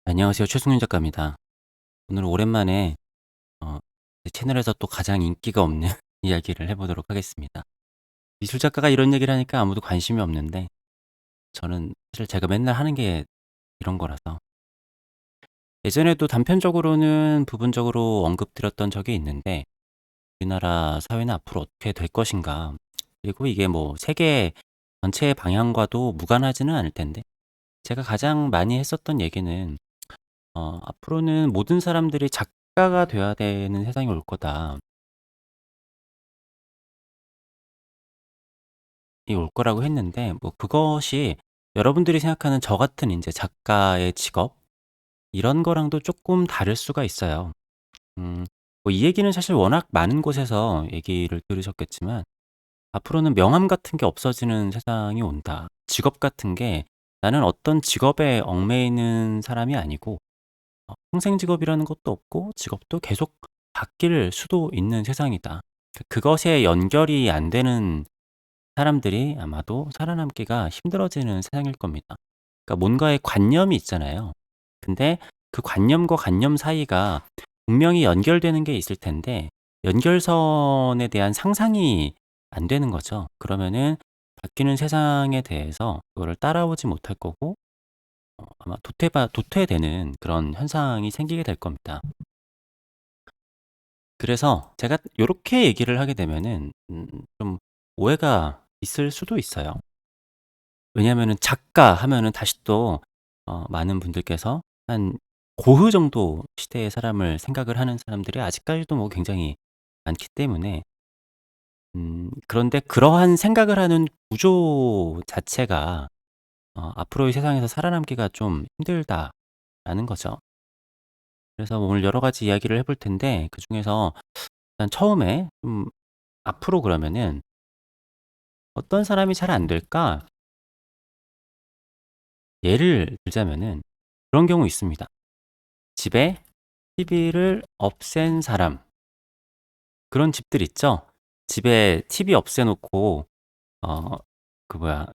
안녕하세요. 최승윤 작가입니다. 오늘 오랜만에 제 채널에서 또 가장 인기가 없는 이야기를 해보도록 하겠습니다. 미술 작가가 이런 얘기를 하니까 아무도 관심이 없는데 저는 사실 제가 맨날 하는 게 이런 거라서 예전에도 단편적으로는 부분적으로 언급드렸던 적이 있는데 우리나라 사회는 앞으로 어떻게 될 것인가, 그리고 이게 뭐 세계 전체의 방향과도 무관하지는 않을 텐데 제가 가장 많이 했었던 얘기는 앞으로는 모든 사람들이 작가가 돼야 되는 세상이 올 거다. 이 올 거라고 했는데 뭐 그것이 여러분들이 생각하는 저 같은 인제 작가의 직업 이런 거랑도 쪼끔 다를 수가 있어요. 음 뭐 이 얘기는 사실 워낙 많은 곳에서 얘기를 들으셨겠지만 앞으로는 명함 같은 게 없어지는 세상이 온다. 직업 같은 게 나는 어떤 직업에 얽매이는 사람이 아니고 평생 직업이라는 것도 없고 직업도 계속 바뀔 수도 있는 세상이다. 그것에 연결이 안 되는 사람들이 아마도 살아남기가 힘들어지는 세상일 겁니다. 그러니까 뭔가의 관념이 있잖아요. 근데 그 관념과 관념 사이가 분명히 연결되는 게 있을 텐데 연결선에 대한 상상이 안 되는 거죠. 그러면은 바뀌는 세상에 대해서 그거를 따라오지 못할 거고 아마 도태되는 그런 현상이 생기게 될 겁니다. 그래서 제가 요렇게 얘기를 하게 되면은 좀 오해가 있을 수도 있어요. 왜냐하면은 작가 하면은 다시 또 많은 분들께서 한 고흐 정도 시대의 사람을 생각을 하는 사람들이 아직까지도 뭐 굉장히 많기 때문에 그런데 그러한 생각을 하는 구조 자체가 '앞으로의 세상에서 살아남기가 좀 힘들다.'라는 거죠. 그래서 오늘 여러 가지 이야기를 해볼 텐데 그중에서 일단 처음에 앞으로 그러면은 '어떤 사람이 잘 안 될까?' 예를 들자면은 그런 경우 있습니다. 집에 TV를 없앤 사람. 그런 집들 있죠? 집에 TV 없애 놓고 어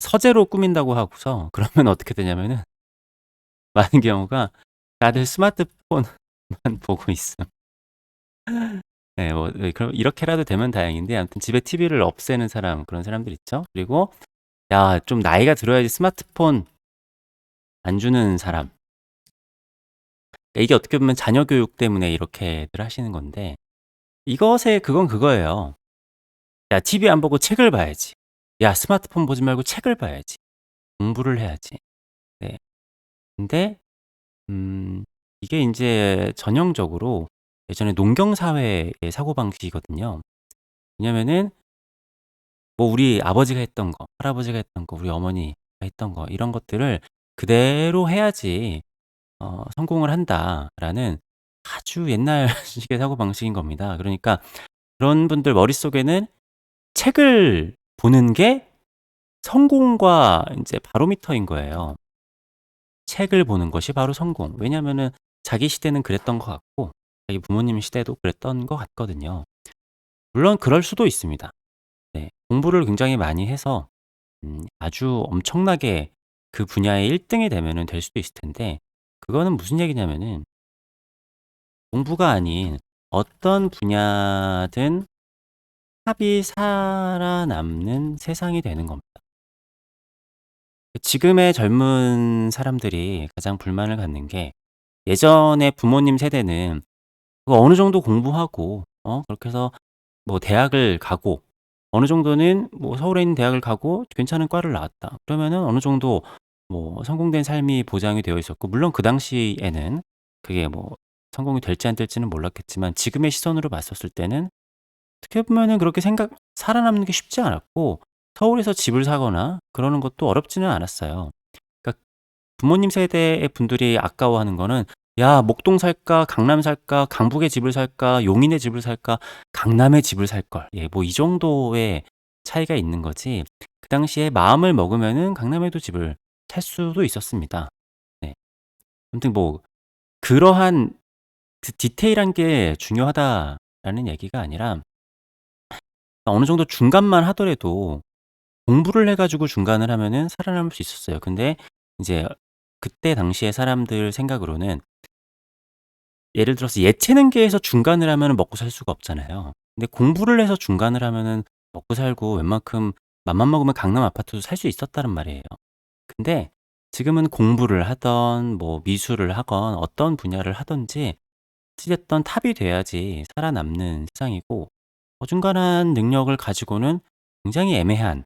서재로 꾸민다고 하고서 그러면 어떻게 되냐면은 많은 경우가 다들 스마트폰만 보고 있음. 네 뭐 그럼 이렇게라도 되면 다행인데 아무튼 집에 TV를 없애는 사람, 그런 사람들 있죠? 그리고 야 좀 나이가 들어야지 스마트폰 안 주는 사람. 이게 어떻게 보면 자녀 교육 때문에 이렇게들 하시는 건데 이것의 그건 그거예요. 야 TV 안 보고 책을 봐야지. 야 스마트폰 보지 말고 책을 봐야지. 공부를 해야지. 네. 근데 이게 인제 전형적으로 예전에 농경 사회의 사고방식이거든요. 왜냐면은 뭐 우리 아버지가 했던 거, 할아버지가 했던 거, 우리 어머니가 했던 거 이런 것들을 그대로 해야지 '성공을 한다.'라는 아주 옛날식의 사고방식인 겁니다. 그러니까 그런 분들 머릿속에는 책을 보는 게 성공과 인제 바로미터인 거예요. 책을 보는 것이 바로 성공. 왜냐하면은 자기 시대는 그랬던 것 같고 자기 부모님 시대도 그랬던 것 같거든요. 물론 그럴 수도 있습니다. 네. 공부를 굉장히 많이 해서 아주 엄청나게 그 분야의 1 등이 되면은 될 수도 있을 텐데 그거는 무슨 얘기냐면은 공부가 아닌 어떤 분야든 합이 살아남는 세상이 되는 겁니다. 지금의 젊은 사람들이 가장 불만을 갖는 게 예전에 부모님 세대는 어느 정도 공부하고 그렇게 해서 뭐 대학을 가고 어느 정도는 뭐 서울에 있는 대학을 가고 괜찮은 과를 나왔다. 그러면은 어느 정도 뭐 성공된 삶이 보장이 되어 있었고 물론 그 당시에는 그게 뭐 성공이 될지 안 될지는 몰랐겠지만 지금의 시선으로 봤었을 때는 어떻게 보면은 그렇게 살아남는 게 쉽지 않았고 서울에서 집을 사거나 그러는 것도 어렵지는 않았어요. 그러니까 부모님 세대의 분들이 아까워하는 거는 '야 목동 살까? 강남 살까? 강북에 집을 살까? 용인에 집을 살까? 강남에 집을 살걸.' 예 뭐 이 정도의 차이가 있는 거지 그 당시에 마음을 먹으면은 강남에도 집을 살 수도 있었습니다. 네. 아무튼 뭐 그러한 그 '디테일한 게 중요하다.'라는 얘기가 아니라 어느 정도 중간만 하더라도 공부를 해 가지고 중간을 하면은 살아남을 수 있었어요. 근데 인제 그때 당시에 사람들 생각으로는 예를 들어서 예체능계에서 중간을 하면은 먹고 살 수가 없잖아요. 근데 공부를 해서 중간을 하면은 먹고 살고 웬만큼 맘만 먹으면 강남 아파트도 살 수 있었다는 말이에요. 근데 지금은 공부를 하던 뭐 미술을 하건 어떤 분야를 하든지 어찌 됐든 탑이 돼야지 살아남는 세상이고 어중간한 능력을 가지고는 굉장히 애매한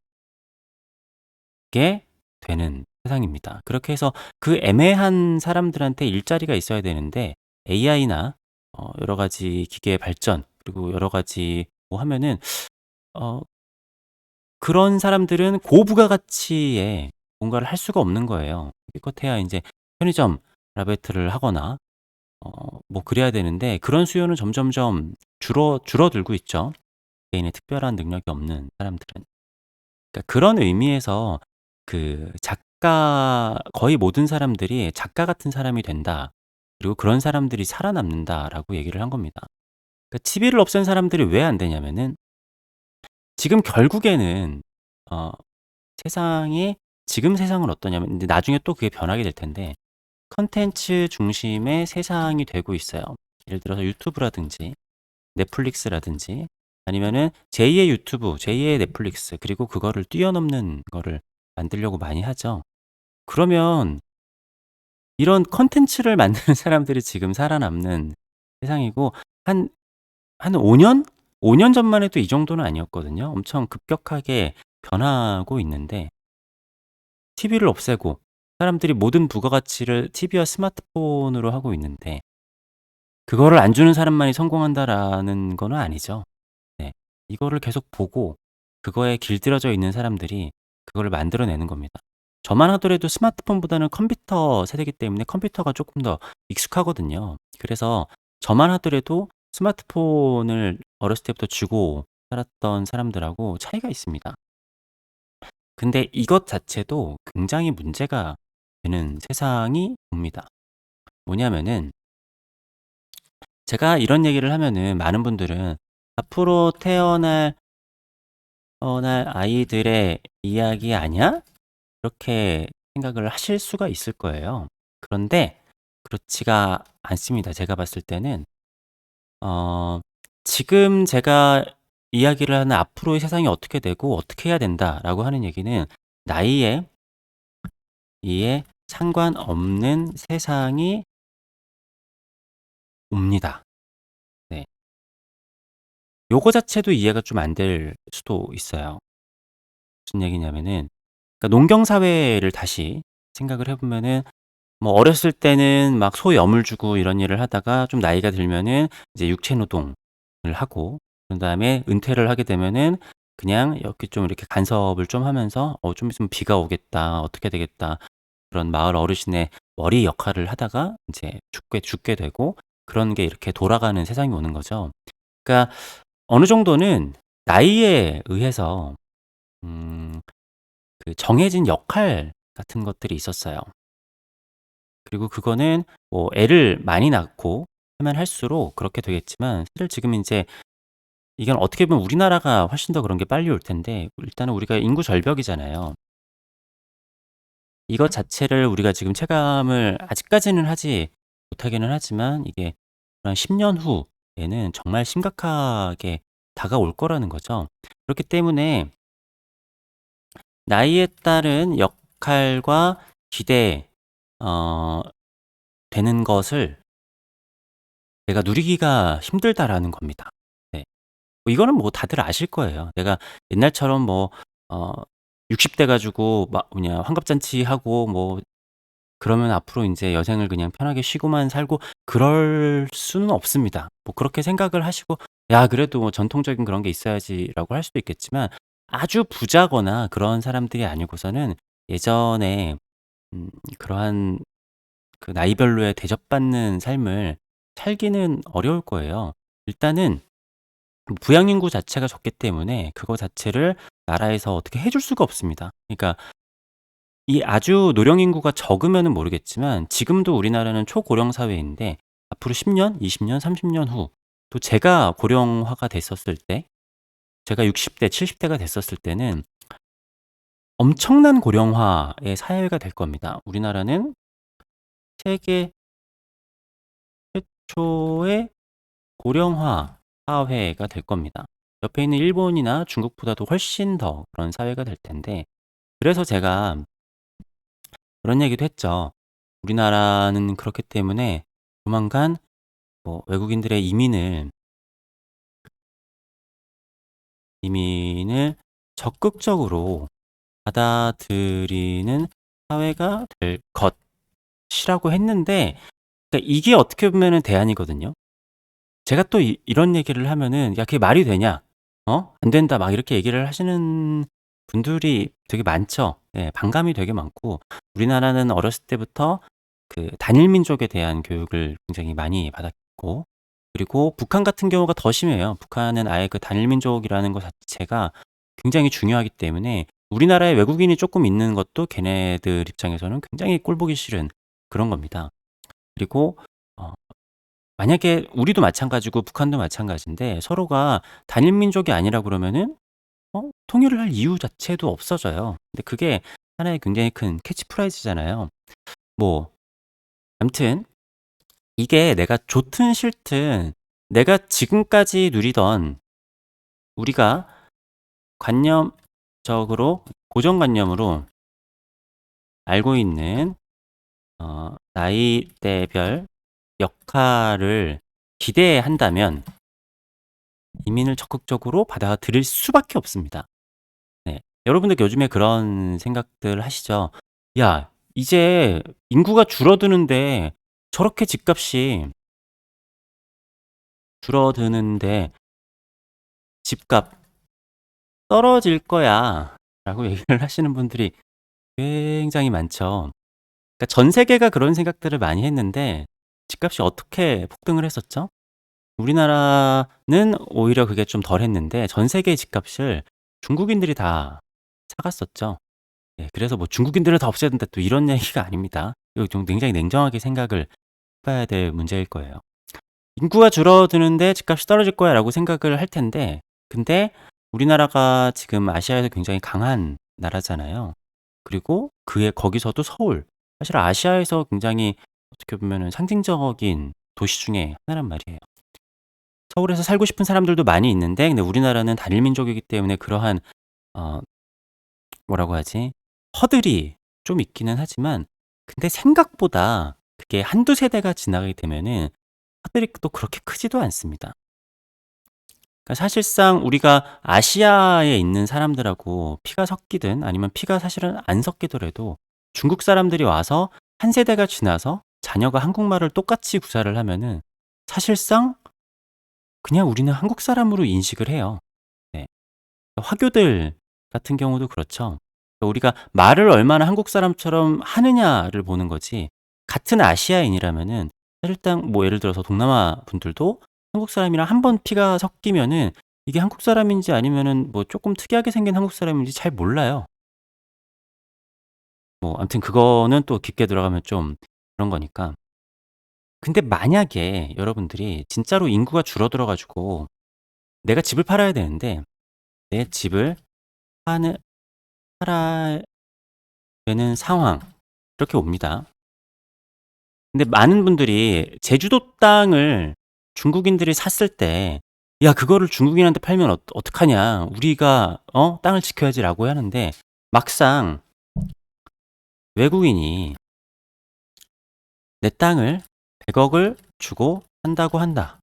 게 되는 세상입니다. 그렇게 해서 그 애매한 사람들한테 일자리가 있어야 되는데 AI나 여러 가지 기계의 발전 그리고 여러 가지 뭐 하면은 어 그런 사람들은 고부가가치의 뭔가를 할 수가 없는 거예요. 기껏해야 인제 편의점 라베트를 하거나 뭐 그래야 되는데 그런 수요는 점점점 줄어들고 있죠, 개인의 특별한 능력이 없는 사람들은. 그러니까 그런 의미에서 그 작가 거의 모든 사람들이 "작가 같은 사람이 된다. 그리고 그런 사람들이 살아남는다."라고 얘기를 한 겁니다. 그러니까 TV를 없앤 사람들이 왜 안 되냐면은 지금 결국에는 어 세상이 지금 세상은 어떠냐면 인제 나중에 또 그게 변하게 될 텐데 콘텐츠 중심의 세상이 되고 있어요. 예를 들어서 유튜브라든지 넷플릭스라든지 아니면은 제2의 유튜브, 제2의 넷플릭스 그리고 그거를 뛰어넘는 거를 만들려고 많이 하죠. 그러면 이런 콘텐츠를 만드는 사람들이 지금 살아남는 세상이고 한 한 5 년? 5년 전만 해도 이 정도는 아니었거든요. 엄청 급격하게 변하고 있는데 TV를 없애고 사람들이 모든 부가가치를 TV와 스마트폰으로 하고 있는데 그거를 안 주는 사람만이 성공한다라는 거는 아니죠. 네. 이거를 계속 보고 그거에 길들여져 있는 사람들이 그거를 만들어내는 겁니다. 저만 하더라도 스마트폰보다는 컴퓨터 세대이기 때문에 컴퓨터가 조금 더 익숙하거든요. 그래서 저만 하더라도 스마트폰을 어렸을 때부터 쥐고 살았던 사람들하고 차이가 있습니다. 근데 이것 자체도 굉장히 문제가 되는 세상이 옵니다. 뭐냐면은 제가 이런 얘기를 하면은 많은 분들은 "앞으로 태어날 아이들의 이야기 아냐?" 이렇게 생각을 하실 수가 있을 거예요. 그런데 그렇지가 않습니다. 제가 봤을 때는 어 지금 제가 이야기를 하는 '앞으로의 세상이 어떻게 되고 어떻게 해야 된다.'라고 하는 얘기는 나이에 이에 상관없는 세상이 옵니다. 네. 요거 자체도 이해가 좀 안 될 수도 있어요. 무슨 얘기냐면은 그러니까 농경 사회를 다시 생각을 해 보면은 뭐 어렸을 때는 막 소 여물 주고 이런 일을 하다가 좀 나이가 들면은 이제 육체 노동을 하고 그런 다음에 은퇴를 하게 되면은 그냥 이렇게 좀 이렇게 간섭을 좀 하면서 '좀 있으면 비가 오겠다. 어떻게 되겠다.' 그런 마을 어르신의 머리 역할을 하다가 인제 죽게 되고 그런 게 이렇게 돌아가는 세상이 오는 거죠. 그러니까 어느 정도는 나이에 의해서 음 그 정해진 역할 같은 것들이 있었어요. 그리고 그거는 뭐 애를 많이 낳고 하면 할수록 그렇게 되겠지만 사실 지금 인제 이건 어떻게 보면 우리나라가 훨씬 더 그런 게 빨리 올 텐데 일단은 우리가 인구 절벽이잖아요. 이것 자체를 우리가 지금 체감을 아직까지는 하지 못하기는 하지만 이게 한 10년 후에는 정말 심각하게 다가올 거라는 거죠. 그렇기 때문에 나이에 따른 역할과 기대 어 되는 것을 내가 누리기가 힘들다라는 겁니다. 네. 뭐 이거는 뭐 다들 아실 거예요. 내가 옛날처럼 뭐 어 60대 가지고 막 뭐냐 환갑잔치하고 뭐 그러면 앞으로 인제 여생을 그냥 편하게 쉬고만 살고 그럴 수는 없습니다. 뭐 그렇게 생각을 하시고 '야 그래도 뭐 전통적인 그런 게 있어야지.'라고 할 수도 있겠지만 아주 부자거나 그런 사람들이 아니고서는 예전에 그러한 그 나이별로의 대접받는 삶을 살기는 어려울 거예요. 일단은 부양 인구 자체가 적기 때문에 그거 자체를 나라에서 어떻게 해줄 수가 없습니다. 그러니까 이 아주 노령 인구가 적으면은 모르겠지만 지금도 우리나라는 초고령 사회인데 앞으로 10 년, 20 년, 30년 후 또 제가 고령화가 됐었을 때 제가 60대 70 대가 됐었을 때는 엄청난 고령화의 사회가 될 겁니다. 우리나라는 세계 최초의 고령화 사회가 될 겁니다. 옆에 있는 일본이나 중국보다도 훨씬 더 그런 사회가 될 텐데, 그래서 제가 그런 얘기도 했죠. 우리나라는 그렇기 때문에 조만간 뭐 외국인들의 이민을 적극적으로 받아들이는 사회가 될 것이라고 했는데, 그러니까 이게 어떻게 보면은 대안이거든요. 제가 또 이런 얘기를 하면은 야, 그게 말이 되냐? 안 된다. 막 이렇게 얘기를 하시는 분들이 되게 많죠. 예, 반감이 되게 많고, 우리나라는 어렸을 때부터 그 단일 민족에 대한 교육을 굉장히 많이 받았고, 그리고 북한 같은 경우가 더 심해요. 북한은 아예 그 단일 민족이라는 것 자체가 굉장히 중요하기 때문에 우리나라에 외국인이 조금 있는 것도 걔네들 입장에서는 굉장히 꼴보기 싫은 그런 겁니다. 그리고 어 만약에 우리도 마찬가지고 북한도 마찬가지인데 서로가 단일 민족이 아니라 그러면은 통일을 할 이유 자체도 없어져요. 근데 그게 하나의 굉장히 큰 캐치프라이즈잖아요. 뭐 아무튼 이게 내가 좋든 싫든 내가 지금까지 누리던, 우리가 관념적으로 고정관념으로 알고 있는 나이대별 역할을 기대한다면 이민을 적극적으로 받아들일 수밖에 없습니다. 네. 여러분들 요즘에 그런 생각들 하시죠? 야, 이제 인구가 줄어드는데 저렇게 집값이 줄어드는데 집값 떨어질 거야 라고 얘기를 하시는 분들이 굉장히 많죠. 그러니까 전 세계가 그런 생각들을 많이 했는데 집값이 어떻게 폭등을 했었죠? 우리나라는 오히려 그게 좀 덜 했는데 전 세계의 집값을 중국인들이 다 사갔었죠. 예, 그래서 뭐 중국인들을 다 없애야 된다 또 이런 얘기가 아닙니다. 이거 좀 굉장히 냉정하게 생각을 해봐야 될 문제일 거예요. 인구가 줄어드는데 집값이 떨어질 거야 라고 생각을 할 텐데, 근데 우리나라가 지금 아시아에서 굉장히 강한 나라잖아요. 그리고 거기서도 서울. 사실 아시아에서 굉장히 어떻게 보면은 상징적인 도시 중에 하나란 말이에요. 서울에서 살고 싶은 사람들도 많이 있는데, 근데 우리나라는 단일 민족이기 때문에 그러한, 어, 뭐라고 하지? 허들이 좀 있기는 하지만, 근데 생각보다 그게 한두 세대가 지나가게 되면은 허들이 또 그렇게 크지도 않습니다. 그러니까 사실상 우리가 아시아에 있는 사람들하고 피가 섞이든 아니면 피가 사실은 안 섞이더라도 중국 사람들이 와서 한 세대가 지나서 자녀가 한국말을 똑같이 구사를 하면은 사실상 그냥 우리는 한국 사람으로 인식을 해요. 네. 화교들 같은 경우도 그렇죠. 그러니까 우리가 말을 얼마나 한국 사람처럼 하느냐를 보는 거지, 같은 아시아인이라면은 사실상 뭐 예를 들어서 동남아 분들도 한국 사람이랑 한 번 피가 섞이면은 이게 한국 사람인지 아니면은 뭐 조금 특이하게 생긴 한국 사람인지 잘 몰라요. 뭐 아무튼 그거는 또 깊게 들어가면 좀 그런 거니까. 근데 만약에 여러분들이 진짜로 인구가 줄어들어 가지고 내가 집을 팔아야 되는데 내 집을 파는 팔아야 되는 상황, 이렇게 옵니다. 근데 많은 분들이 제주도 땅을 중국인들이 샀을 때 "야, 그거를 중국인한테 팔면 어떡하냐. 우리가 땅을 지켜야지."라고 하는데, 막상 외국인이 내 땅을 100억을 주고 산다고 한다.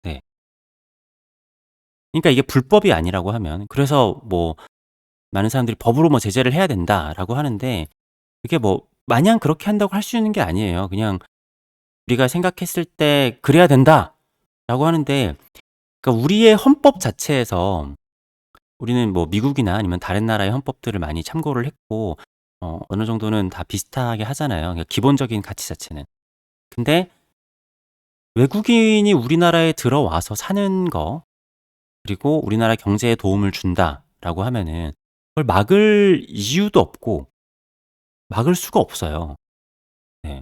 네. 그러니까 이게 불법이 아니라고 하면, 그래서 뭐 많은 사람들이 "법으로 뭐 제재를 해야 된다."라고 하는데, 그게 뭐 마냥 그렇게 한다고 할 수 있는 게 아니에요. 그냥 우리가 생각했을 때 '그래야 된다.'라고 하는데, 그러니까 우리의 헌법 자체에서 우리는 뭐 미국이나 아니면 다른 나라의 헌법들을 많이 참고를 했고 어느 정도는 다 비슷하게 하잖아요, 그러니까 기본적인 가치 자체는. 근데 외국인이 우리나라에 들어와서 사는 거, 그리고 우리나라 경제에 도움을 준다라고 하면은 그걸 막을 이유도 없고 막을 수가 없어요. 네.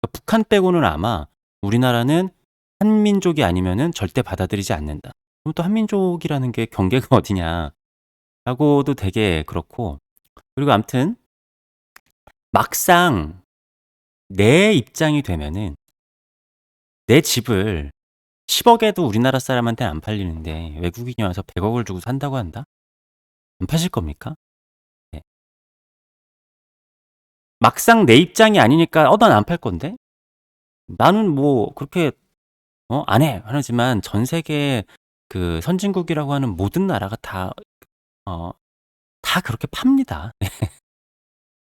그러니까 북한 빼고는 아마 우리나라는 한민족이 아니면은 절대 받아들이지 않는다. 그럼 또 한민족이라는 게 경계가 어디냐라고도 되게 그렇고, 그리고 암튼 막상 내 입장이 되면은 내 집을 10억 에도 우리나라 사람한테는 안 팔리는데 외국인이 와서 100억 을 주고 산다고 한다? 안 파실 겁니까? 네. 막상 내 입장이 아니니까 난 안 팔 건데? 나는 뭐 그렇게 안 해. 하지만 전 세계 그 선진국이라고 하는 모든 나라가 어 다 그렇게 팝니다.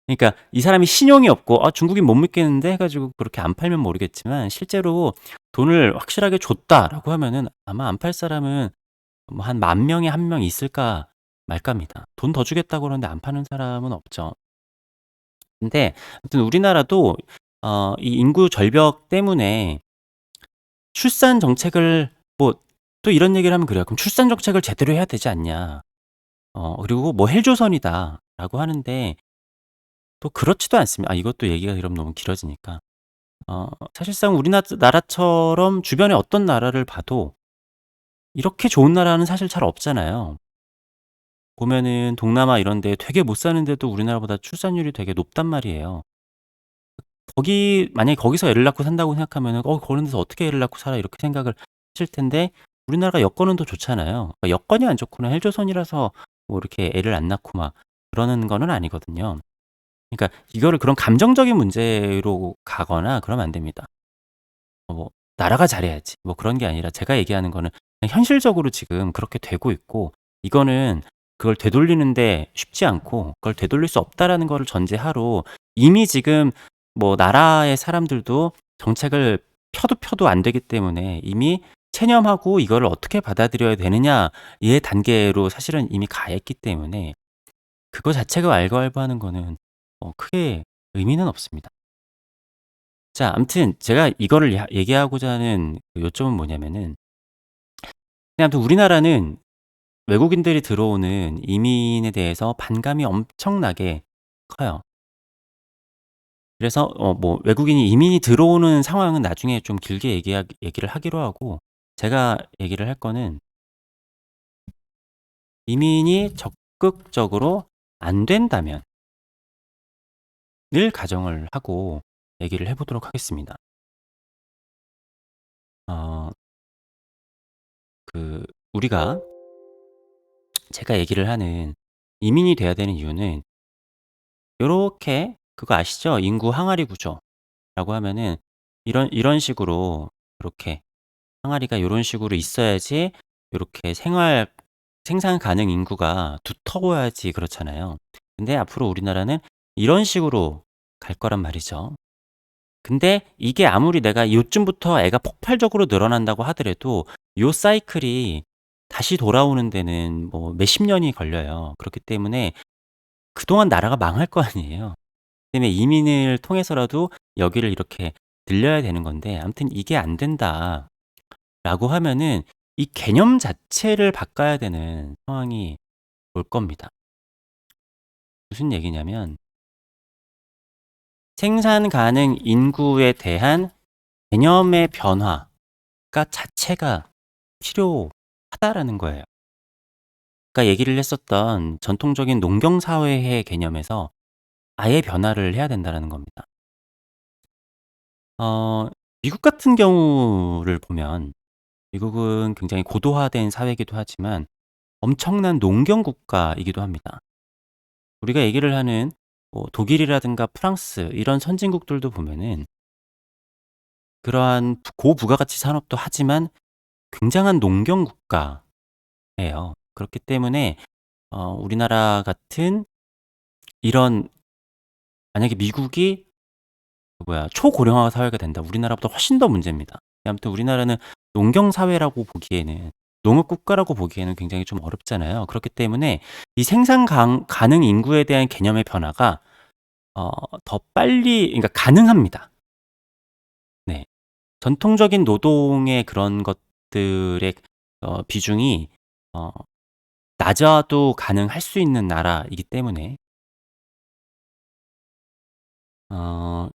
그러니까 이 사람이 신용이 없고 '아 중국인 못 믿겠는데.' 해 가지고 그렇게 안 팔면 모르겠지만 실제로 돈을 확실하게 줬다라고 하면은 아마 안 팔 사람은 뭐 한 10,000명에 1명 있을까 말까입니다. 돈 더 주겠다고 그러는데 안 파는 사람은 없죠. 근데 아무튼 우리나라도 이 인구 절벽 때문에 출산 정책을 뭐 또 이런 얘기를 하면 그래요. "그럼 출산 정책을 제대로 해야 되지 않냐." 그리고 뭐 "헬조선이다."라고 하는데 또 그렇지도 않습니다. 이것도 얘기가 그럼 너무 길어지니까. 사실상 나라처럼 주변에 어떤 나라를 봐도 이렇게 좋은 나라는 사실 잘 없잖아요. 보면은 동남아 이런 데 되게 못 사는데도 우리나라보다 출산율이 되게 높단 말이에요. 만약에 거기서 애를 낳고 산다고 생각하면은 '그런 데서 어떻게 애를 낳고 살아?' 이렇게 생각을 하실 텐데 우리나라가 여건은 더 좋잖아요. 그러니까 여건이 안 좋거나 헬조선이라서 뭐 이렇게 애를 안 낳고 막 그러는 거는 아니거든요. 그러니까 이거를 그런 감정적인 문제로 가거나 그러면 안 됩니다. 뭐 '나라가 잘해야지.' 뭐 그런 게 아니라 제가 얘기하는 거는 그냥 현실적으로 지금 그렇게 되고 있고 이거는 그걸 되돌리는데 쉽지 않고 그걸 되돌릴 수 없다라는 거를 전제하로 이미 지금 뭐 나라의 사람들도 정책을 펴도 안 되기 때문에 이미 체념하고 이거를 어떻게 받아들여야 되느냐의 단계로 사실은 이미 가 있기 때문에 그거 자체가 왈가왈부하는 거는 크게 의미는 없습니다. 자 아무튼 제가 이거를 얘기하고자 하는 그 요점은 뭐냐면은 그냥 아무튼 우리나라는 외국인들이 들어오는 이민에 대해서 반감이 엄청나게 커요. 그래서 뭐 외국인이 이민이 들어오는 상황은 나중에 좀 길게 얘기를 하기로 하고 제가 얘기를 할 거는 이민이 적극적으로 안 된다면 을 가정을 하고 얘기를 해 보도록 하겠습니다. 어 그 우리가 제가 얘기를 하는 이민이 돼야 되는 이유는 요렇게 그거 아시죠? 인구 항아리 구조라고 하면은 이런 식으로 요렇게 항아리가 요런 식으로 있어야지 요렇게 생산 가능 인구가 두터워야지 그렇잖아요. 근데 앞으로 우리나라는 이런 식으로 갈 거란 말이죠. 근데 이게 아무리 내가 요쯤부터 애가 폭발적으로 늘어난다고 하더라도 요 사이클이 다시 돌아오는 데는 뭐 몇십 년이 걸려요. 그렇기 때문에 그동안 나라가 망할 거 아니에요. 때문에 이민을 통해서라도 여기를 이렇게 들려야 되는 건데 아무튼 "이게 안 된다."라고 하면은 이 개념 자체를 바꿔야 되는 상황이 올 겁니다. 무슨 얘기냐면 생산 가능 인구에 대한 개념의 변화가 자체가 필요하다라는 거예요. 아까 얘기를 했었던 전통적인 농경 사회의 개념에서 아예 변화를 해야 된다라는 겁니다. 어 미국 같은 경우를 보면 미국은 굉장히 고도화된 사회이기도 하지만 엄청난 농경 국가이기도 합니다. 우리가 얘기를 하는 뭐 독일이라든가 프랑스 이런 선진국들도 보면은 그러한 고부가가치 산업도 하지만 굉장한 농경 국가예요. 그렇기 때문에 우리나라 같은 이런 만약에 미국이 초고령화 사회가 된다. 우리나라보다 훨씬 더 문제입니다. 아무튼 우리나라는 농경 사회라고 보기에는 농업 국가라고 보기에는 굉장히 좀 어렵잖아요. 그렇기 때문에 이 가능 인구에 대한 개념의 변화가 어 더 빨리 그러니까 가능합니다. 네. 전통적인 노동의 그런 것들의 비중이 어 낮아도 가능할 수 있는 나라이기 때문에 어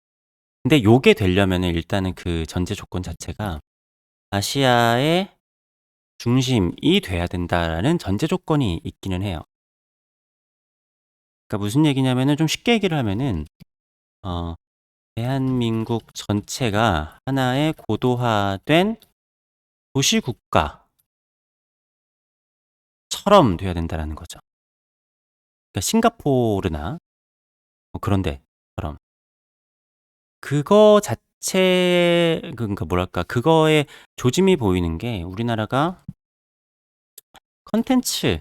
근데 요게 되려면은 일단은 그 전제 조건 자체가 '아시아의 중심이 돼야 된다.'라는 전제 조건이 있기는 해요. 그러니까 무슨 얘기냐면은 좀 쉽게 얘기를 하면은 어 대한민국 전체가 하나의 고도화된 도시국가처럼 돼야 된다라는 거죠. 그러니까 싱가포르나 뭐 그런 데처럼. 그거 자체 그러니까 뭐랄까 그거의 조짐이 보이는 게 우리나라가 컨텐츠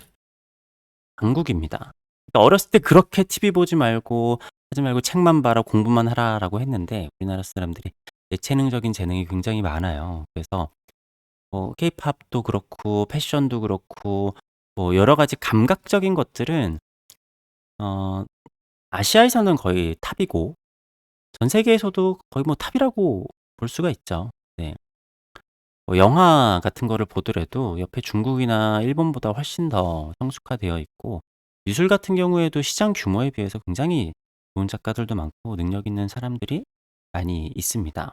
강국입니다. 그러니까 어렸을 때 그렇게 TV 보지 말고 하지 말고 책만 봐라 공부만 하라라고 했는데 우리나라 사람들이 예체능적인 재능이 굉장히 많아요. 그래서 뭐 케이팝도 그렇고 패션도 그렇고 뭐 여러 가지 감각적인 것들은 어 아시아에서는 거의 탑이고 전 세계에서도 거의 뭐 탑이라고 볼 수가 있죠. 네. 뭐 영화 같은 거를 보더라도 옆에 중국이나 일본보다 훨씬 더 성숙화되어 있고 미술 같은 경우에도 시장 규모에 비해서 굉장히 좋은 작가들도 많고 능력 있는 사람들이 많이 있습니다.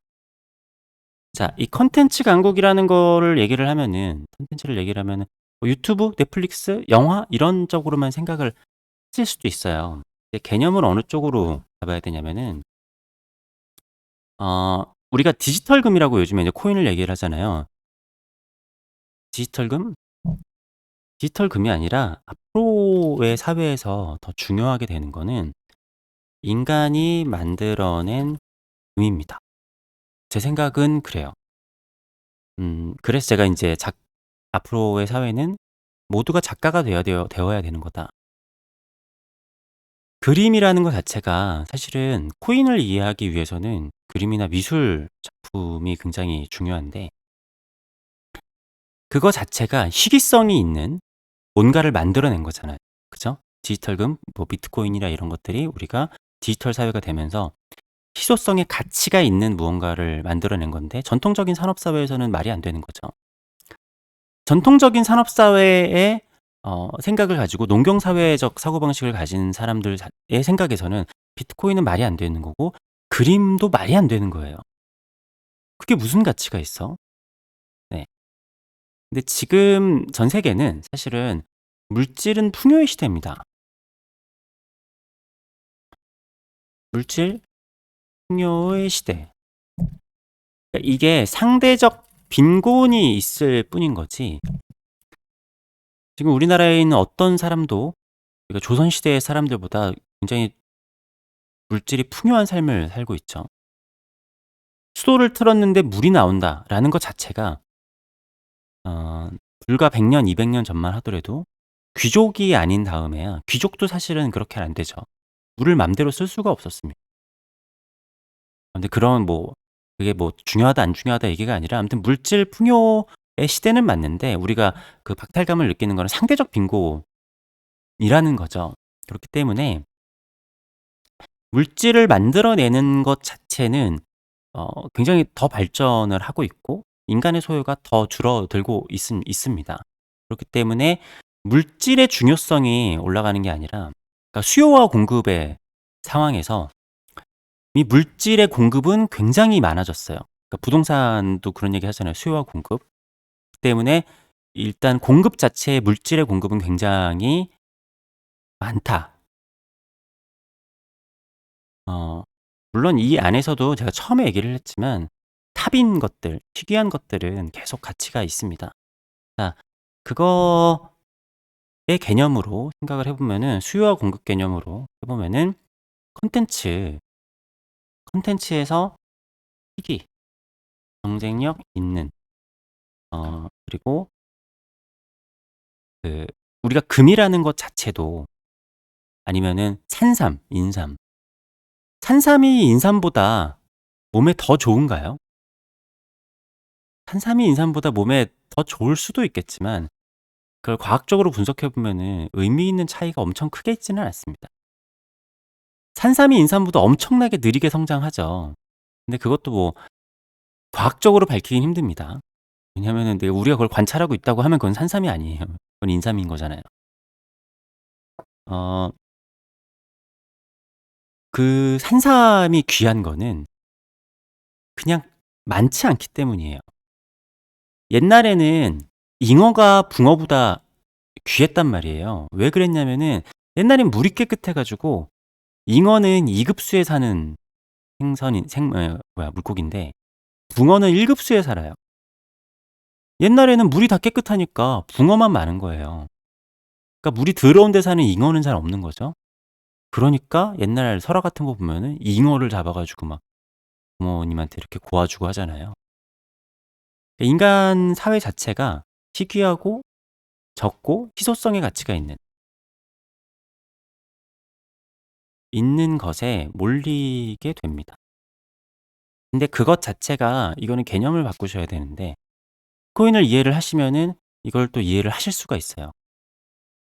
자, 이 컨텐츠 강국이라는 거를 얘기를 하면은 컨텐츠를 얘기를 하면은 뭐 유튜브, 넷플릭스, 영화 이런 쪽으로만 생각을 하실 수도 있어요. 근데 개념을 어느 쪽으로 잡아야 되냐면은 우리가 디지털금이라고 요즘에 이제 코인을 얘기를 하잖아요. 디지털금? 디지털금이 아니라 앞으로의 사회에서 더 중요하게 되는 거는 인간이 만들어낸 금입니다. 제 생각은 그래요. 그래서 제가 인제 앞으로의 사회는 모두가 작가가 되어야 되는 거다. 그림이라는 것 자체가 사실은 코인을 이해하기 위해서는 그림이나 미술 작품이 굉장히 중요한데 그거 자체가 희귀성이 있는 뭔가를 만들어낸 거잖아요. 그죠? 디지털금, 뭐 비트코인이나 이런 것들이 우리가 디지털 사회가 되면서 희소성의 가치가 있는 무언가를 만들어낸 건데 전통적인 산업 사회에서는 말이 안 되는 거죠. 전통적인 산업 사회의 생각을 가지고 농경 사회적 사고방식을 가진 사람들의 생각에서는 비트코인은 말이 안 되는 거고 그림도 말이 안 되는 거예요. 그게 무슨 가치가 있어? 네. 근데 지금 전 세계는 사실은 물질은 풍요의 시대입니다. 물질 풍요의 시대. 그러니까 이게 상대적 빈곤이 있을 뿐인 거지 지금 우리나라에 있는 어떤 사람도 그러니까 조선시대의 사람들보다 굉장히 물질이 풍요한 삶을 살고 있죠. 수도를 틀었는데 물이 나온다라는 것 자체가 어 불과 100 년, 200년 전만 하더라도 귀족이 아닌 다음에야 귀족도 사실은 그렇게 안 되죠. 물을 맘대로 쓸 수가 없었습니다. 근데 그런 뭐 그게 뭐 중요하다 안 중요하다 얘기가 아니라 아무튼 물질 풍요의 시대는 맞는데 우리가 그 박탈감을 느끼는 거는 상대적 빈곤이라는 거죠. 그렇기 때문에 물질을 만들어내는 것 자체는 굉장히 더 발전을 하고 있고 인간의 소유가 더 줄어들고 있습니다. 그렇기 때문에 물질의 중요성이 올라가는 게 아니라 그러니까 수요와 공급의 상황에서 이 물질의 공급은 굉장히 많아졌어요. 그러니까 부동산도 그런 얘기 하잖아요. 수요와 공급. 때문에 일단 공급 자체의 물질의 공급은 굉장히 많다. 어 물론 이 안에서도 제가 처음에 얘기를 했지만 탑인 것들, 희귀한 것들은 계속 가치가 있습니다. 자, 그거의 개념으로 생각을 해 보면은 수요와 공급 개념으로 해 보면은 콘텐츠, 콘텐츠에서 희귀, 경쟁력 있는 그리고 그 우리가 금이라는 것 자체도 아니면은 산삼, 인삼. 산삼이 인삼보다 몸에 더 좋은가요? 산삼이 인삼보다 몸에 더 좋을 수도 있겠지만 그걸 과학적으로 분석해 보면은 의미 있는 차이가 엄청 크게 있지는 않습니다. 산삼이 인삼보다 엄청나게 느리게 성장하죠. 근데 그것도 뭐 과학적으로 밝히긴 힘듭니다. 왜냐면은 우리가 그걸 관찰하고 있다고 하면 그건 산삼이 아니에요. 그건 인삼인 거잖아요. 어 그 산삼이 귀한 거는 그냥 많지 않기 때문이에요. 옛날에는 잉어가 붕어보다 귀했단 말이에요. 왜 그랬냐면은 옛날엔 물이 깨끗해 가지고 잉어는 2급수에 사는 생선인 물고기인데 붕어는 1급수에 살아요. 옛날에는 물이 다 깨끗하니까 붕어만 많은 거예요. 그러니까 물이 더러운 데 사는 잉어는 잘 없는 거죠. 그러니까 옛날 설화 같은 거 보면은 잉어를 잡아 가지고 막 부모님한테 이렇게 고아 주고 하잖아요. 인간 사회 자체가 희귀하고 적고 희소성의 가치가 있는 것에 몰리게 됩니다. 근데 그것 자체가 이거는 개념을 바꾸셔야 되는데 비트코인을 이해를 하시면은 이걸 또 이해를 하실 수가 있어요.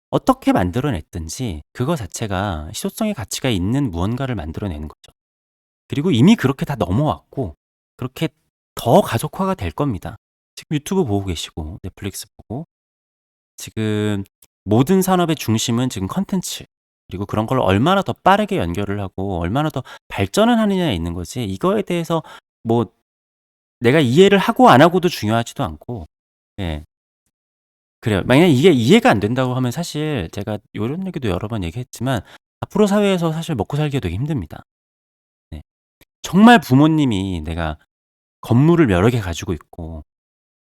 어떻게 만들어 냈든지 그거 자체가 희소성의 가치가 있는 무언가를 만들어 내는 거죠. 그리고 이미 그렇게 다 넘어왔고 그렇게 더 가속화가 될 겁니다. 지금 유튜브 보고 계시고 넷플릭스 보고 지금 모든 산업의 중심은 지금 컨텐츠 그리고 그런 걸 얼마나 더 빠르게 연결을 하고 얼마나 더 발전을 하느냐에 있는 거지 이거에 대해서 뭐 내가 이해를 하고 안 하고도 중요하지도 않고 예. 그래요. 만약에 이게 이해가 안 된다고 하면 사실 제가 요런 얘기도 여러 번 얘기했지만 앞으로 사회에서 사실 먹고 살기가 되게 힘듭니다. 네. 정말 부모님이 내가 건물을 여러 개 가지고 있고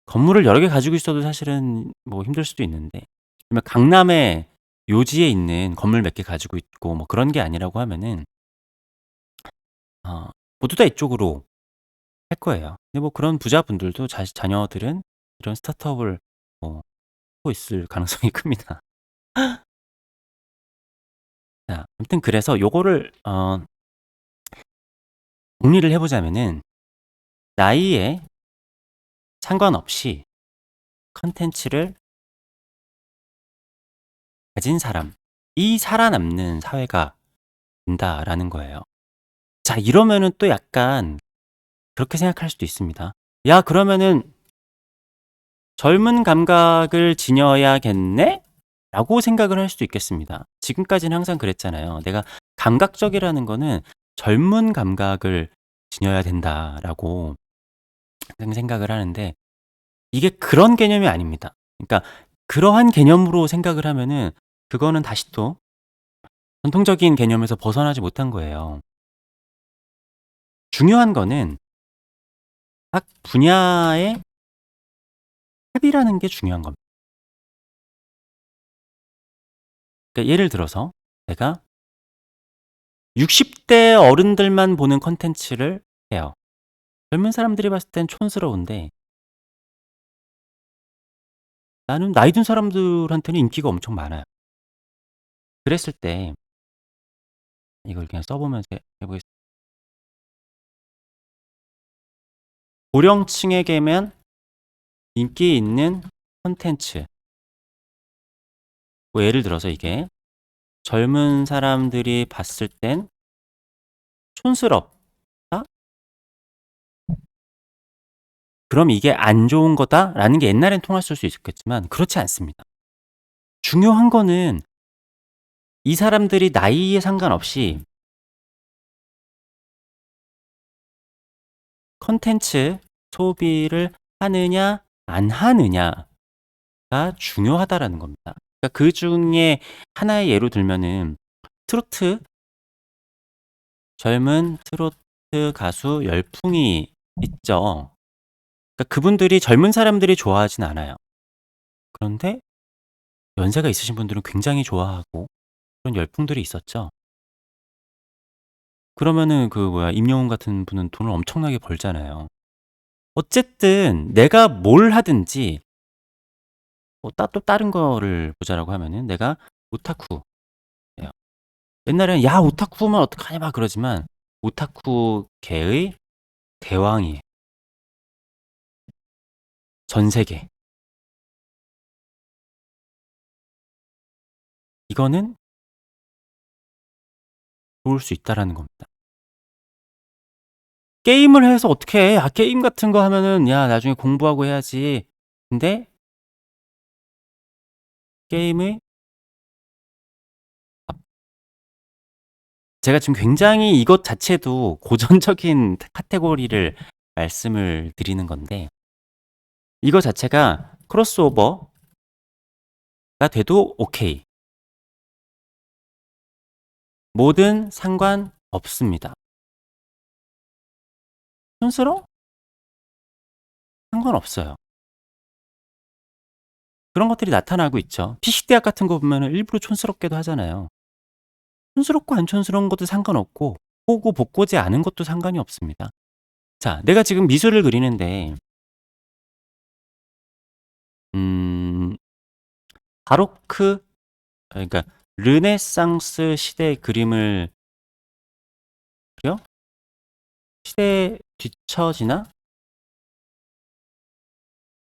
건물을 여러 개 가지고 있어도 사실은 뭐 힘들 수도 있는데 그러면 강남에 요지에 있는 건물 몇 개 가지고 있고 뭐 그런 게 아니라고 하면은 어 모두 다 이쪽으로 할 거예요. 근데 뭐 그런 부자분들도 자녀들은 이런 스타트업을 뭐 하고 있을 가능성이 큽니다. 자 아무튼 그래서 요거를 정리를 해 보자면은 나이에 상관없이 컨텐츠를 가진 사람이 살아남는 사회가 된다라는 거예요. 자 이러면은 또 약간 그렇게 생각할 수도 있습니다. '야 그러면은 젊은 감각을 지녀야겠네?' 라고 생각을 할 수도 있겠습니다. 지금까지는 항상 그랬잖아요. '내가 감각적이라는 거는 젊은 감각을 지녀야 된다.'라고 항상 생각을 하는데 이게 그런 개념이 아닙니다. 그러니까 그러한 개념으로 생각을 하면은 그거는 다시 또 전통적인 개념에서 벗어나지 못한 거예요. 중요한 거는 각 분야의 탑이라는 게 중요한 겁니다. 그러니까 예를 들어서 내가 60대 어른들만 보는 콘텐츠를 해요. 젊은 사람들이 봤을 땐 촌스러운데 나는 나이 든 사람들한테는 인기가 엄청 많아요. 그랬을 때 이걸 그냥 써 보면서 해 보겠습니다. 고령층에게만 인기 있는 콘텐츠. 뭐 예를 들어서 이게 젊은 사람들이 봤을 땐 촌스럽다? 그럼 이게 안 좋은 거다라는 게 옛날엔 통했을 수 있겠지만 그렇지 않습니다. 중요한 거는 이 사람들이 나이에 상관없이 컨텐츠 소비를 하느냐 안 하느냐가 중요하다라는 겁니다. 그러니까 그중에 하나의 예로 들면은 트로트 젊은 트로트 가수 열풍이 있죠. 그러니까 그분들이 젊은 사람들이 좋아하진 않아요. 그런데 연세가 있으신 분들은 굉장히 좋아하고 그런 열풍들이 있었죠. 그러면은 임영웅 같은 분은 돈을 엄청나게 벌잖아요. 어쨌든 내가 뭘 하든지 뭐 또 다른 거를 보자라고 하면은 내가 오타쿠예요. 옛날에는 "야 오타쿠면 어떡하냐." 막 그러지만 오타쿠계의 대왕이에요. 전 세계. 이거는 좋을 수 있다라는 겁니다. 게임을 해서 어떻게 해. 게임 같은 거 하면은 "야 나중에 공부하고 해야지." 근데 게임의 제가 지금 굉장히 이것 자체도 고전적인 카테고리를 말씀을 드리는 건데 이거 자체가 크로스오버가 돼도 오케이. 뭐든 상관없습니다. 촌스러워? 상관없어요. 그런 것들이 나타나고 있죠. 피식대학 같은 거 보면은 일부러 촌스럽게도 하잖아요. 촌스럽고 안 촌스러운 것도 상관없고 보고 복고지 않은 것도 상관이 없습니다. 자, 내가 지금 미술을 그리는데 음 바로크 그러니까 르네상스 시대의 그림을 그려? 시대에 뒤처지나?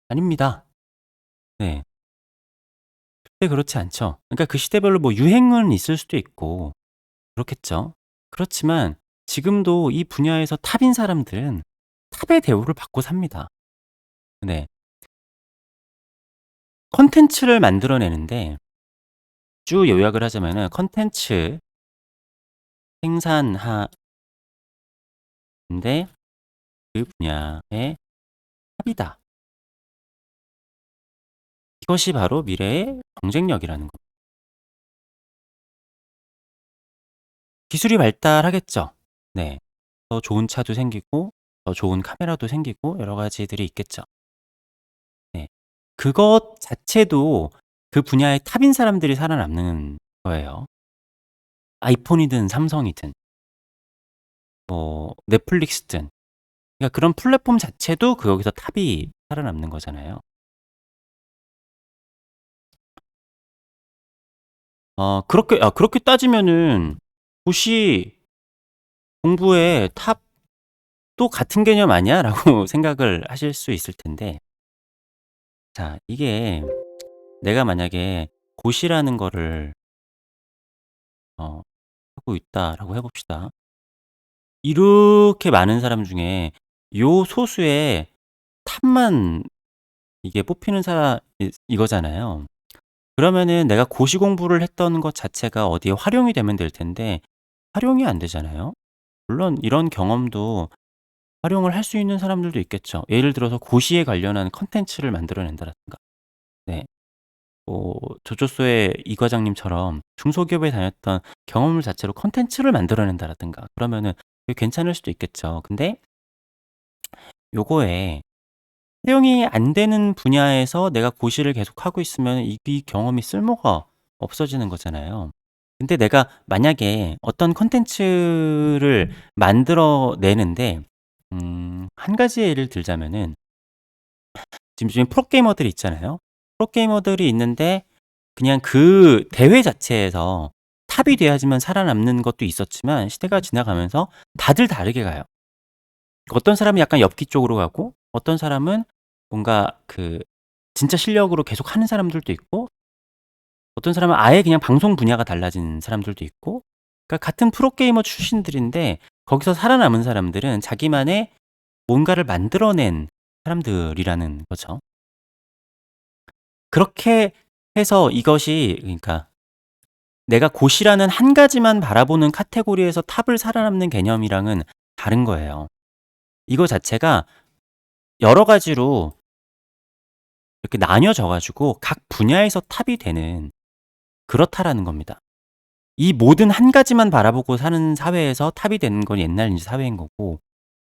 아닙니다. 네. 그때 그렇지 않죠. 그러니까 그 시대별로 뭐 유행은 있을 수도 있고 그렇겠죠. 그렇지만 지금도 이 분야에서 탑인 사람들은 탑의 대우를 받고 삽니다. 네. 콘텐츠를 만들어내는데 쭉 요약을 하자면은 콘텐츠 생산하는데 그 분야의 탑이다. 이것이 바로 미래의 경쟁력이라는 겁니다. 기술이 발달하겠죠. 네. 더 좋은 차도 생기고 더 좋은 카메라도 생기고 여러 가지들이 있겠죠. 네. 그것 자체도 그 분야의 탑인 사람들이 살아남는 거예요. 아이폰이든 삼성이든 뭐 넷플릭스든 그러니까 그런 플랫폼 자체도 거기서 탑이 살아남는 거잖아요. 그렇게 따지면은 고시 공부의 탑도 같은 개념 아니야?'라고 생각을 하실 수 있을 텐데 자 이게 내가 만약에 고시라는 거를 하고 있다라고 해 봅시다. 이렇게 많은 사람 중에 요 소수의 탑만 이게 뽑히는 이거잖아요. 그러면은 내가 고시 공부를 했던 것 자체가 어디에 활용이 되면 될 텐데 활용이 안 되잖아요. 물론 이런 경험도 활용을 할 수 있는 사람들도 있겠죠. 예를 들어서 고시에 관련한 콘텐츠를 만들어낸다든가. 네. 뭐 조조소의 이 과장님처럼 중소기업에 다녔던 경험을 자체로 콘텐츠를 만들어낸다든가 그러면은 그게 괜찮을 수도 있겠죠. 근데 요거에 활용이 안 되는 분야에서 내가 고시를 계속하고 있으면 이 경험이 쓸모가 없어지는 거잖아요. 근데 내가 만약에 어떤 콘텐츠를 만들어 내는데 한 가지 예를 들자면은 지금 요즘에 프로게이머들이 있잖아요. 프로게이머들이 있는데 그냥 그 대회 자체에서 탑이 돼야지만 살아남는 것도 있었지만 시대가 지나가면서 다들 다르게 가요. 어떤 사람은 약간 엽기 쪽으로 가고 어떤 사람은 뭔가 그 진짜 실력으로 계속 하는 사람들도 있고 어떤 사람은 아예 그냥 방송 분야가 달라진 사람들도 있고 그러니까 같은 프로게이머 출신들인데 거기서 살아남은 사람들은 자기만의 뭔가를 만들어낸 사람들이라는 거죠. 그렇게 해서 이것이 그러니까 내가 고시라는 한 가지만 바라보는 카테고리에서 탑을 살아남는 개념이랑은 다른 거예요. 이거 자체가 여러 가지로 이렇게 나뉘어져 가지고 각 분야에서 탑이 되는 그렇다라는 겁니다. 이 모든 한 가지만 바라보고 사는 사회에서 탑이 되는 건 옛날 인제 사회인 거고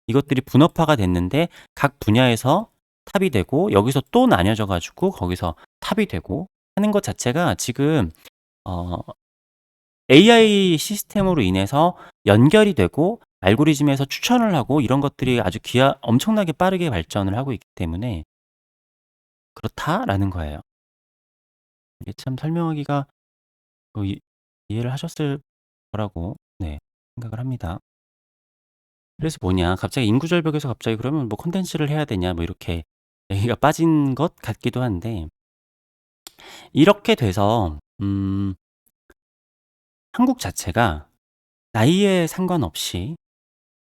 이것들이 분업화가 됐는데 각 분야에서 탑이 되고 여기서 또 나뉘어져 가지고 거기서 탑이 되고 하는 것 자체가 지금 어 AI 시스템으로 인해서 연결이 되고 알고리즘에서 추천을 하고 이런 것들이 아주 엄청나게 빠르게 발전을 하고 있기 때문에 그렇다라는 거예요. 이게 참 설명하기가 이 이해를 하셨을 거라고 네 생각을 합니다. 그래서 뭐냐 갑자기 인구 절벽에서 갑자기 그러면 뭐 콘텐츠를 해야 되냐 뭐 이렇게 얘기가 빠진 것 같기도 한데 이렇게 돼서 한국 자체가 나이에 상관없이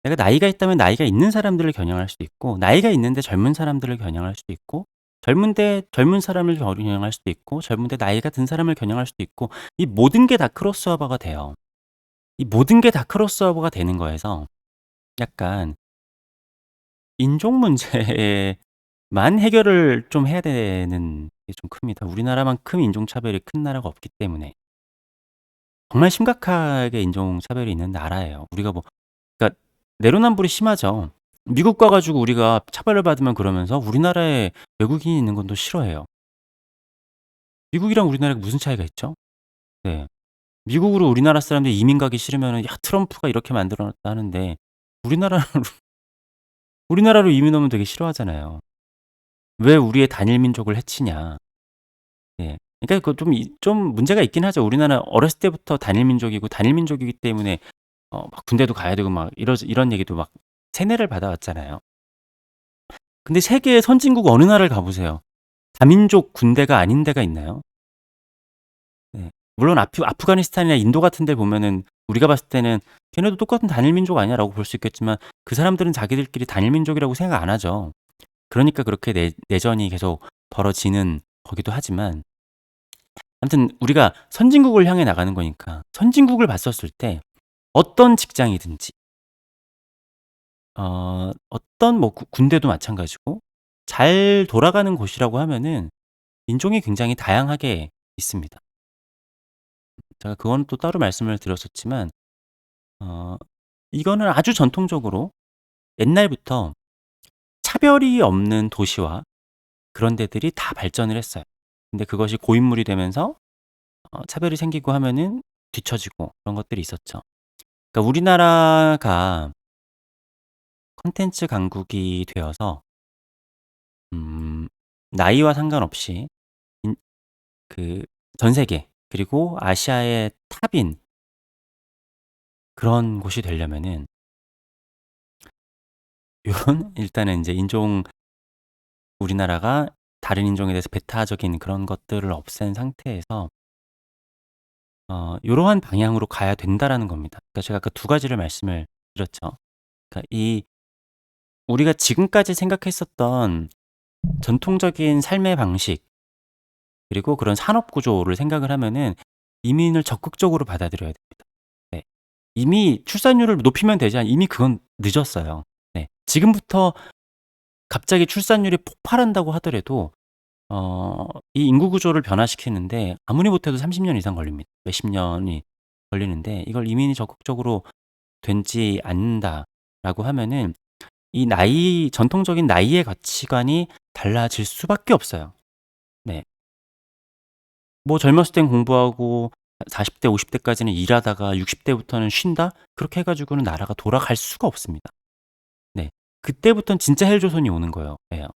내가 나이가 있다면 나이가 있는 사람들을 겨냥할 수도 있고 나이가 있는데 젊은 사람들을 겨냥할 수도 있고 젊은데 젊은 사람을 겨냥할 수도 있고 젊은데 나이가 든 사람을 겨냥할 수도 있고 이 모든 게 다 크로스오버가 돼요. 이 모든 게 다 크로스오버가 되는 거에서 약간 인종 문제만 해결을 좀 해야 되는 게 좀 큽니다. 우리나라만큼 인종차별이 큰 나라가 없기 때문에. 정말 심각하게 인종차별이 있는 나라예요. 우리가 뭐 그러니까 내로남불이 심하죠. 미국 가 가지고 우리가 차별을 받으면 그러면서 우리나라에 외국인이 있는 건 또 싫어해요. 미국이랑 우리나라가 무슨 차이가 있죠? 네. 미국으로 우리나라 사람들이 이민 가기 싫으면은 "야 트럼프가 이렇게 만들어 놨다." 하는데 우리나라로 우리나라로 이민 오면 되게 싫어하잖아요. "왜 우리의 단일 민족을 해치냐." 예. 그러니까 그 좀 문제가 있긴 하죠. 우리나라 어렸을 때부터 단일 민족이고 단일 민족이기 때문에 막 군대도 가야 되고 막 이런 얘기도 막 세뇌를 받아 왔잖아요. 근데 세계 선진국 어느 나라를 가 보세요. 다민족 군대가 아닌 데가 있나요? 네. 물론 아프가니스탄이나 인도 같은 데 보면은 우리가 봤을 때는 '걔네도 똑같은 단일 민족 아니야?'라고 볼 수 있겠지만 그 사람들은 자기들끼리 단일 민족이라고 생각 안 하죠. 그러니까 그렇게 내전이 계속 벌어지는 거기도 하지만 아무튼 우리가 선진국을 향해 나가는 거니까 선진국을 봤었을 때 어떤 직장이든지 어떤 뭐 군대도 마찬가지고 잘 돌아가는 곳이라고 하면은 인종이 굉장히 다양하게 있습니다. 제가 그거는 또 따로 말씀을 드렸었지만 어 이거는 아주 전통적으로 옛날부터 차별이 없는 도시와 그런 데들이 다 발전을 했어요. 근데 그것이 고인물이 되면서 차별이 생기고 하면은 뒤처지고 그런 것들이 있었죠. 그러니까 우리나라가 콘텐츠 강국이 되어서 음 나이와 상관없이 인 그 전 세계 그리고 아시아의 탑인 그런 곳이 되려면은 요런 일단은 인제 우리나라가 다른 인종에 대해서 배타적인 그런 것들을 없앤 상태에서 요러한 방향으로 가야 된다라는 겁니다. 그러니까 제가 아까 두 가지를 말씀을 드렸죠. 그러니까 이 우리가 지금까지 생각했었던 전통적인 삶의 방식 그리고 그런 산업 구조를 생각을 하면은 이민을 적극적으로 받아들여야 됩니다. 네. 이미 출산율을 높이면 되지 이미 그건 늦었어요. 네. 지금부터 갑자기 출산율이 폭발한다고 하더라도 이 인구 구조를 변화시키는데 아무리 못해도 30년 이상 걸립니다. 몇십 년이 걸리는데 이걸 이민이 적극적으로 되지 않는다라고 하면은 이 전통적인 나이의 가치관이 달라질 수밖에 없어요. 네. 뭐 젊었을 땐 공부하고 40대 50 대까지는 일하다가 60 대부터는 쉰다? 그렇게 해 가지고는 나라가 돌아갈 수가 없습니다. 네. 그때부터는 진짜 헬조선이 오는 거예요. 예.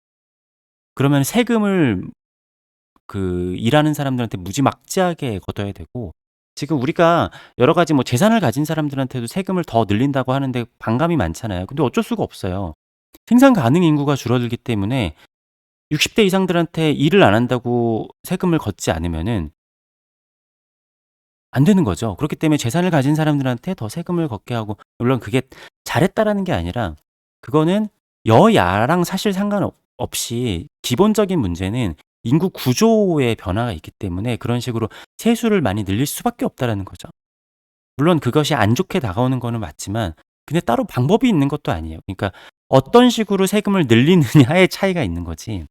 그러면 세금을 일하는 사람들한테 무지막지하게 걷어야 되고 지금 우리가 여러 가지 뭐 재산을 가진 사람들한테도 세금을 더 늘린다고 하는데 반감이 많잖아요. 근데 어쩔 수가 없어요. 생산 가능 인구가 줄어들기 때문에 60대 이상들한테 일을 안 한다고 세금을 걷지 않으면은 안 되는 거죠. 그렇기 때문에 재산을 가진 사람들한테 더 세금을 걷게 하고 물론 그게 잘했다라는 게 아니라 그거는 여야랑 사실 없이 기본적인 문제는 인구 구조의 변화가 있기 때문에 그런 식으로 세수를 많이 늘릴 수밖에 없다라는 거죠. 물론 그것이 안 좋게 다가오는 거는 맞지만 근데 따로 방법이 있는 것도 아니에요. 그러니까 어떤 식으로 세금을 늘리느냐의 차이가 있는 거지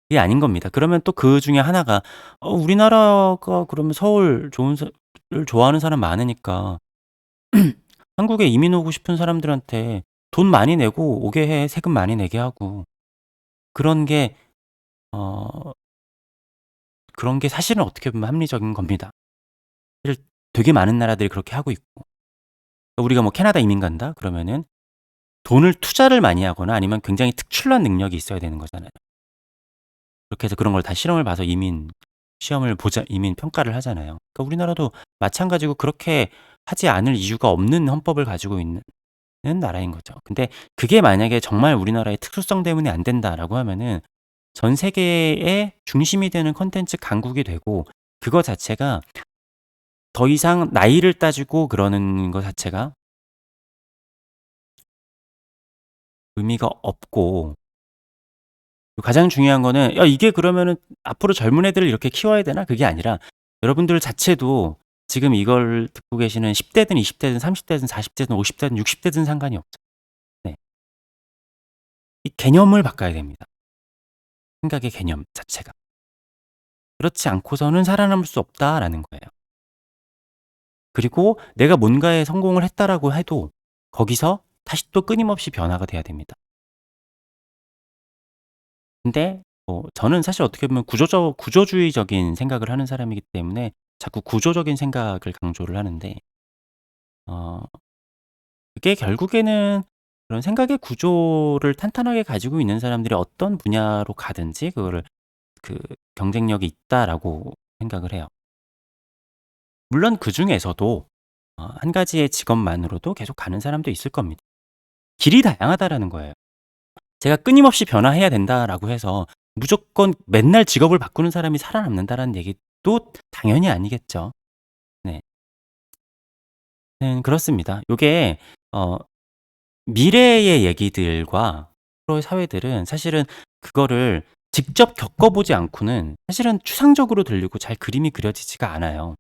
그게 아닌 겁니다. 그러면 또 그중에 하나가 우리나라가 그러면 서울 좋은 를 좋아하는 사람 많으니까 한국에 이민 오고 싶은 사람들한테 돈 많이 내고 오게 해. 세금 많이 내게 하고. 그런 게 어 그런 게 사실은 어떻게 보면 합리적인 겁니다. 사실 되게 많은 나라들이 그렇게 하고 있고. 우리가 뭐 캐나다 이민 간다 그러면은 돈을 투자를 많이 하거나 아니면 굉장히 특출난 능력이 있어야 되는 거잖아요. 그렇게 해서 그런 걸 다 실험을 봐서 이민 평가를 하잖아요. 그러니까 우리나라도 마찬가지고 그렇게 하지 않을 이유가 없는 헌법을 가지고 있는 나라인 거죠. 근데 그게 만약에 정말 우리나라의 특수성 때문에 안 된다라고 하면은 전 세계의 중심이 되는 콘텐츠 강국이 되고 그거 자체가 더 이상 나이를 따지고 그러는 거 자체가 의미가 없고 가장 중요한 거는 '야 이게 그러면은 앞으로 젊은 애들을 이렇게 키워야 되나?' 그게 아니라 여러분들 자체도 지금 이걸 듣고 계시는 10 대든 20 대든 30 대든 40 대든 50 대든 60 대든 상관이 없죠. 네. 이 개념을 바꿔야 됩니다. 생각의 개념 자체가. 그렇지 않고서는 살아남을 수 없다라는 거예요. 그리고 내가 뭔가에 성공을 했다라고 해도 거기서 다시 또 끊임없이 변화가 돼야 됩니다. 근데 저는 사실 어떻게 보면 구조주의적인 생각을 하는 사람이기 때문에 자꾸 구조적인 생각을 강조를 하는데 어 그게 결국에는 그런 생각의 구조를 탄탄하게 가지고 있는 사람들이 어떤 분야로 가든지 그거를 그 '경쟁력이 있다.'라고 생각을 해요. 물론 그중에서도 한 가지의 직업만으로도 계속 가는 사람도 있을 겁니다. 길이 다양하다라는 거예요. 제가 '끊임없이 변화해야 된다.'라고 해서 무조건 맨날 직업을 바꾸는 사람이 살아남는다라는 얘기도 당연히 아니겠죠. 네. 그렇습니다. 요게 어 미래의 얘기들과 프로의 사회들은 사실은 그거를 직접 겪어보지 않고는 사실은 추상적으로 들리고 잘 그림이 그려지지가 않아요.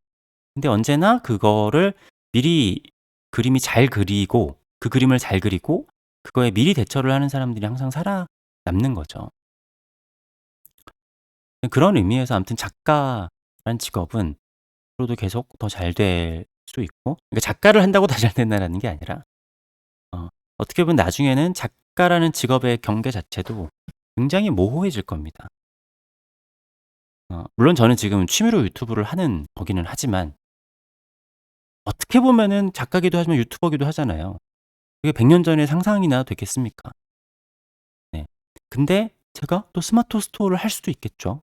근데 언제나 그거를 미리 그림이 잘 그리고 그 그림을 잘 그리고 그거에 미리 대처를 하는 사람들이 항상 살아남는 거죠. 그런 의미에서 아무튼 작가라는 직업은 앞으로도 계속 더 잘 될 수 있고, 그러니까 작가를 한다고 더 잘 된다라는 게 아니라 어 어떻게 보면 나중에는 작가라는 직업의 경계 자체도 굉장히 모호해질 겁니다. 물론 저는 지금 취미로 유튜브를 하는 거기는 하지만 어떻게 보면은 작가기도 하지만 유튜버기도 하잖아요. 그게 100년 전의 상상이나 되겠습니까? 네. 근데 제가 또 스마트 스토어를 할 수도 있겠죠.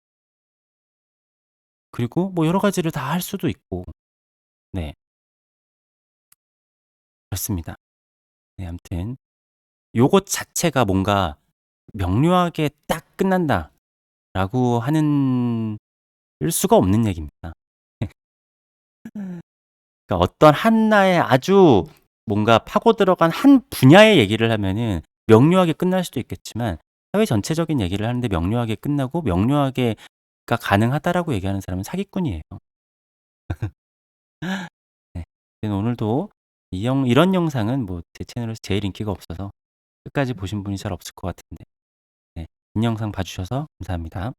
그리고 뭐 여러 가지를 다 할 수도 있고. 네. 그렇습니다. 네 아무튼 요것 자체가 뭔가 명료하게 딱 끝난다라고 하는 을 수가 없는 얘기입니다. 그러니까 어떤 하나의 아주 뭔가 파고 들어간 한 분야의 얘기를 하면은 명료하게 끝날 수도 있겠지만 사회 전체적인 얘기를 하는데 명료하게 끝나고 명료하게가 가능하다라고 얘기하는 사람은 사기꾼이에요. 네. 오늘도 이런 영상은 뭐 제 채널에서 제일 인기가 없어서 끝까지 보신 분이 잘 없을 것 같은데 네. 긴 영상 봐 주셔서 감사합니다.